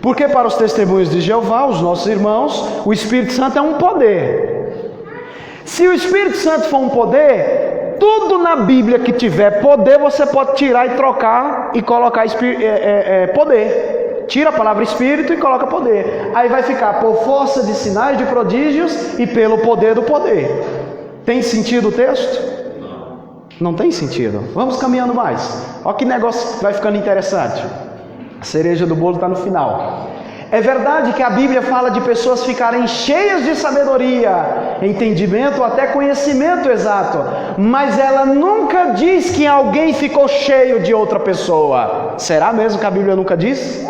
Porque para os testemunhos de Jeová, os nossos irmãos, o Espírito Santo é um poder. Se o Espírito Santo for um poder, tudo na Bíblia que tiver poder, você pode tirar e trocar e colocar poder. Tira a palavra Espírito e coloca poder. Aí vai ficar por força de sinais, de prodígios e pelo poder do poder. Tem sentido o texto? Não tem sentido. Vamos caminhando mais. Olha que negócio vai ficando interessante. A cereja do bolo está no final. É verdade que a Bíblia fala de pessoas ficarem cheias de sabedoria, entendimento, até conhecimento exato, mas ela nunca diz que alguém ficou cheio de outra pessoa. Será mesmo que a Bíblia nunca diz?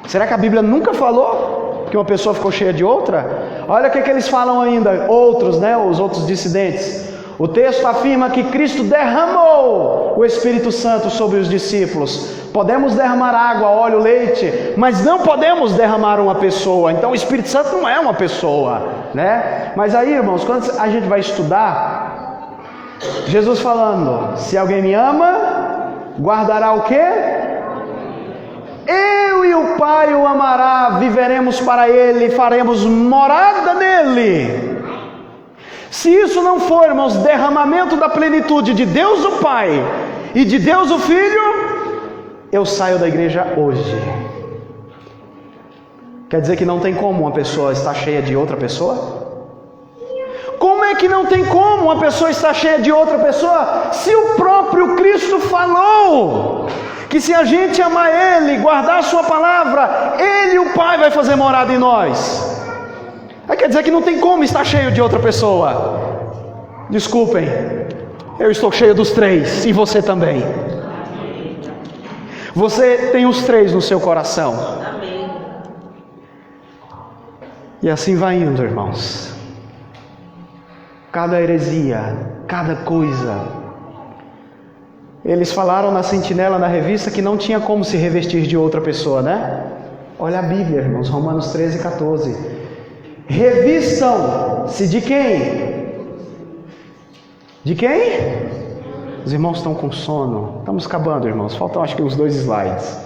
Será que a Bíblia nunca falou que uma pessoa ficou cheia de outra? Olha o que eles falam ainda, outros, os outros dissidentes. O texto afirma que Cristo derramou o Espírito Santo sobre os discípulos. Podemos derramar água, óleo, leite, mas não podemos derramar uma pessoa. Então o Espírito Santo não é uma pessoa, Mas aí, irmãos, quando a gente vai estudar, Jesus falando, se alguém me ama, guardará o quê? Eu e o Pai o amará, viveremos para Ele, faremos morada nele. Se isso não for, irmãos, derramamento da plenitude de Deus o Pai e de Deus o Filho, eu saio da igreja hoje. Quer dizer que não tem como uma pessoa estar cheia de outra pessoa? Como é que não tem como uma pessoa estar cheia de outra pessoa, se o próprio Cristo falou que se a gente amar Ele, guardar a sua palavra, Ele e o Pai vai fazer morada em nós? Aí quer dizer que não tem como estar cheio de outra pessoa. Desculpem, eu estou cheio dos três, e você também. Você tem os três no seu coração. E assim vai indo, irmãos. Cada heresia, cada coisa. Eles falaram na Sentinela, na revista, que não tinha como se revestir de outra pessoa, Olha a Bíblia, irmãos, Romanos 13, 14. Revistam-se de quem? De quem? Os irmãos estão com sono. Estamos acabando, irmãos. Faltam acho que uns 2 slides.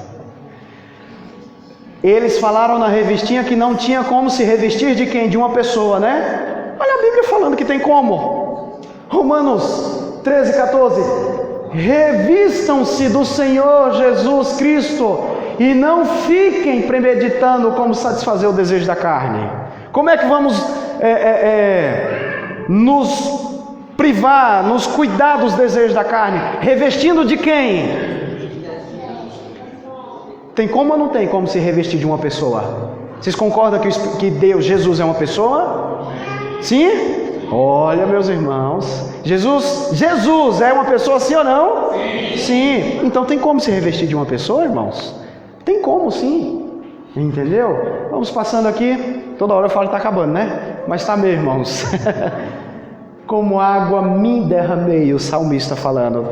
Eles falaram na revistinha que não tinha como se revestir de quem? De uma pessoa, Olha a Bíblia falando que tem como. Romanos 13, 14. Revistam-se do Senhor Jesus Cristo e não fiquem premeditando como satisfazer o desejo da carne. Como é que vamos nos privar, nos cuidar dos desejos da carne? Revestindo de quem? Tem como ou não tem como se revestir de uma pessoa? Vocês concordam que Deus, Jesus é uma pessoa? Sim? Olha, meus irmãos, Jesus é uma pessoa, sim ou não? Sim. Então tem como se revestir de uma pessoa, irmãos? Tem como, sim. Entendeu? Vamos passando aqui. Toda hora eu falo que está acabando, Mas está mesmo, irmãos. Como água me derramei, o salmista falando.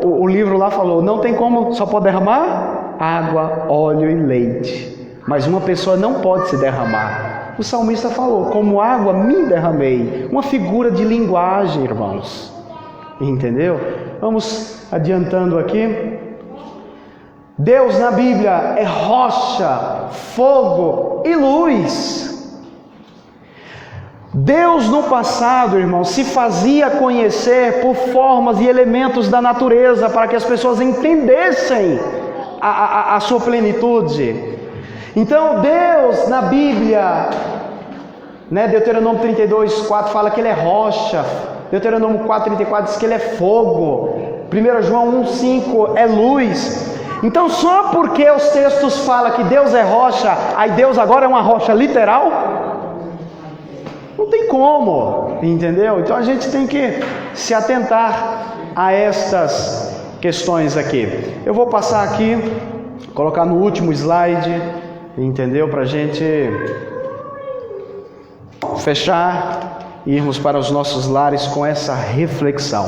O livro lá falou, não tem como, só pode derramar água, óleo e leite. Mas uma pessoa não pode se derramar. O salmista falou, como água me derramei. Uma figura de linguagem, irmãos. Entendeu? Vamos adiantando aqui. Deus na Bíblia é rocha, fogo e luz. Deus no passado, irmãos, se fazia conhecer por formas e elementos da natureza para que as pessoas entendessem a sua plenitude. Então Deus na Bíblia, Deuteronômio 32, 4 fala que Ele é rocha. Deuteronômio 4, 34 diz que Ele é fogo. 1 João 1, 5 é luz. Então só porque os textos falam que Deus é rocha, aí Deus agora é uma rocha literal? Não tem como, entendeu? Então a gente tem que se atentar a estas questões aqui. Eu vou passar aqui, colocar no último slide, entendeu? Para a gente fechar e irmos para os nossos lares com essa reflexão.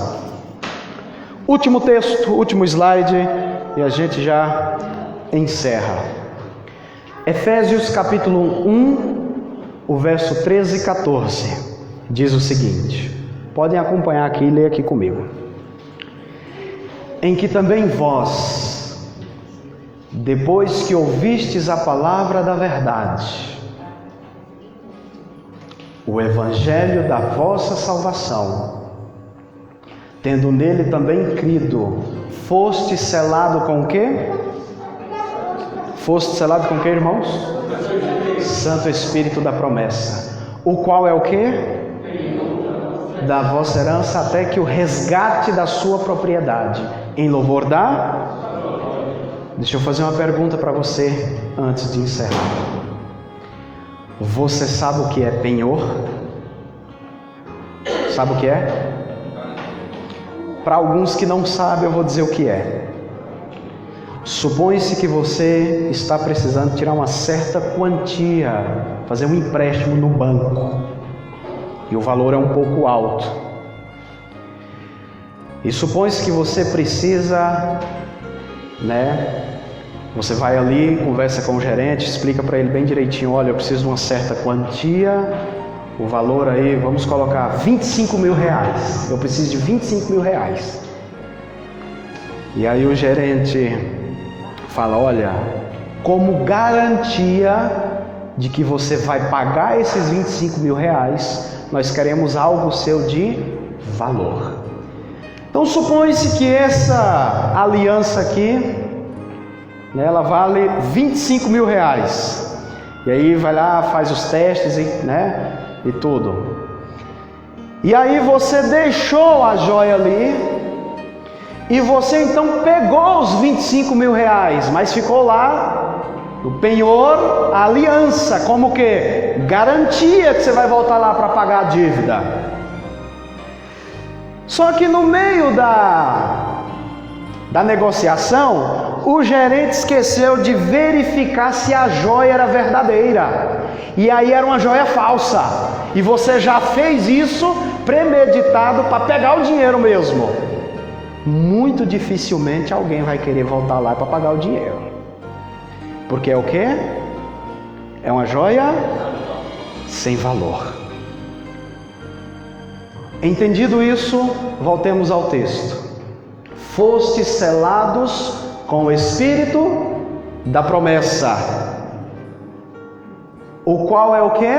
Último texto, último slide. E a gente já encerra. Efésios capítulo 1, o verso 13 e 14. Diz o seguinte. Podem acompanhar aqui e ler aqui comigo. em que também vós, depois que ouvistes a palavra da verdade, o evangelho da vossa salvação, tendo nele também crido, foste selado com o quê? Foste selado com o quê, irmãos? Santo Espírito da promessa, o qual é o quê? Da vossa herança, até que o resgate da sua propriedade, em louvor da... Deixa eu fazer uma pergunta para você antes de encerrar. Você sabe o que é penhor? Sabe o que é? Para alguns que não sabem, eu vou dizer o que é. Supõe-se que você está precisando tirar uma certa quantia, fazer um empréstimo no banco, e o valor é um pouco alto. E supõe-se que você precisa, você vai ali, conversa com o gerente, explica para ele bem direitinho, olha, eu preciso de uma certa quantia, o valor aí, vamos colocar 25 mil reais, eu preciso de 25 mil reais. E aí o gerente fala, olha, como garantia de que você vai pagar esses 25 mil reais, nós queremos algo seu de valor. Então supõe-se que essa aliança aqui, ela vale 25 mil reais. E aí vai lá, faz os testes e tudo. E aí você deixou a joia ali, e você então pegou os 25 mil reais, mas ficou lá o penhor, a aliança, como que? Garantia que você vai voltar lá para pagar a dívida. Só que no meio da negociação, o gerente esqueceu de verificar se a joia era verdadeira. E aí era uma joia falsa. E você já fez isso premeditado para pegar o dinheiro mesmo. Muito dificilmente alguém vai querer voltar lá para pagar o dinheiro. Porque é o quê? É uma joia sem valor. Entendido isso, voltemos ao texto. Fostes selados com o Espírito da promessa, o qual é o quê?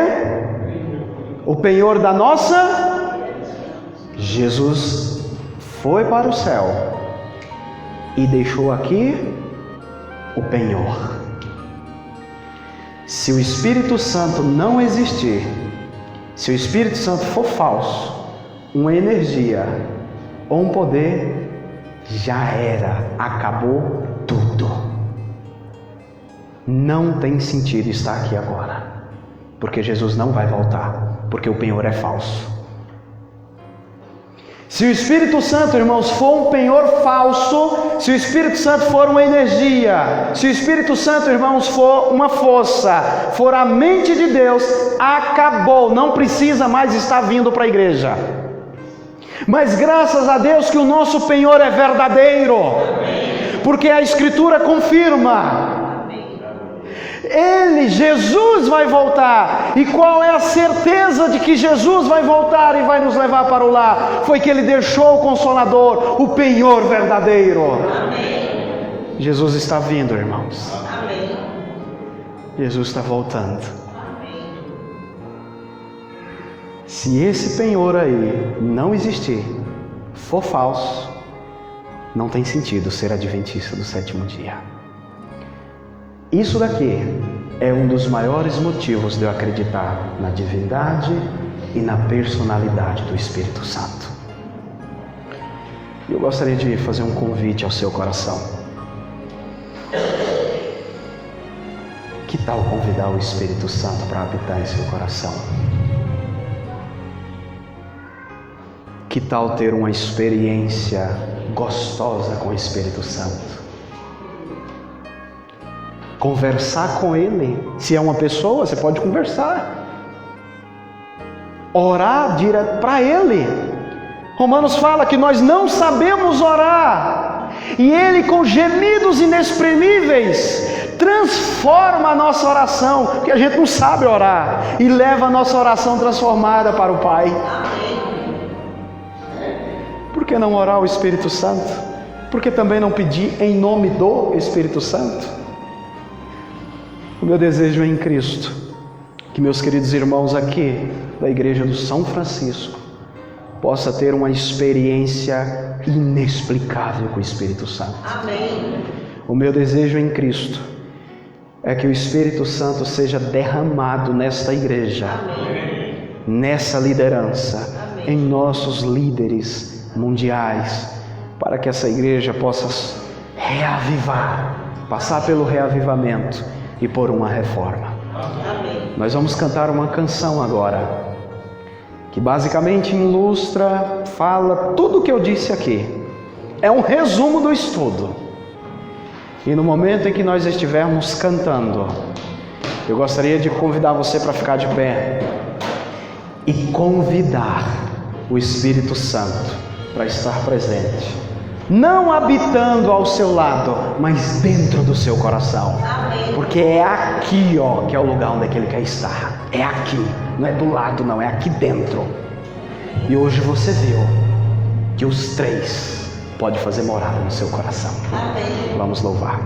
O penhor da nossa... Jesus foi para o céu e deixou aqui o penhor. Se o Espírito Santo não existir, se o Espírito Santo for falso, uma energia ou um poder, já era, acabou tudo. Não tem sentido estar aqui agora, porque Jesus não vai voltar, porque o penhor é falso. Se o Espírito Santo, irmãos, for um penhor falso, se o Espírito Santo for uma energia, se o Espírito Santo, irmãos, for uma força, for a mente de Deus, acabou, não precisa mais estar vindo para a igreja. Mas graças a Deus que o nosso penhor é verdadeiro, porque a Escritura confirma. Jesus vai voltar. E qual é a certeza de que Jesus vai voltar e vai nos levar para o lar? Foi que Ele deixou o Consolador, o penhor verdadeiro. Amém. Jesus está vindo, irmãos. Amém. Jesus está voltando. Amém. Se esse penhor aí não existir, for falso, não tem sentido ser adventista do sétimo dia. Isso daqui é um dos maiores motivos de eu acreditar na divindade e na personalidade do Espírito Santo. Eu gostaria de fazer um convite ao seu coração. Que tal convidar o Espírito Santo para habitar em seu coração? Que tal ter uma experiência gostosa com o Espírito Santo? Conversar com Ele. Se é uma pessoa, você pode conversar. Orar direto para Ele. Romanos fala que nós não sabemos orar, e Ele, com gemidos inexprimíveis, transforma a nossa oração, porque a gente não sabe orar, e leva a nossa oração transformada para o Pai. Por que não orar ao Espírito Santo? Porque também não pedi em nome do Espírito Santo? O meu desejo é em Cristo, que meus queridos irmãos aqui da Igreja do São Francisco possa ter uma experiência inexplicável com o Espírito Santo. Amém. O meu desejo em Cristo é que o Espírito Santo seja derramado nesta igreja, Amém. nessa liderança, Amém. em nossos líderes mundiais, para que essa igreja possa reavivar, passar pelo reavivamento e por uma reforma. Amém. Nós vamos cantar uma canção agora, que basicamente ilustra, fala tudo o que eu disse aqui. É um resumo do estudo. E no momento em que nós estivermos cantando, eu gostaria de convidar você para ficar de pé e convidar o Espírito Santo para estar presente, não habitando ao seu lado, mas dentro do seu coração. Amém. Porque é aqui, que é o lugar onde ele quer estar. É aqui, não é do lado não, é aqui dentro. E hoje você viu que os três podem fazer morada no seu coração. Amém. Vamos louvar.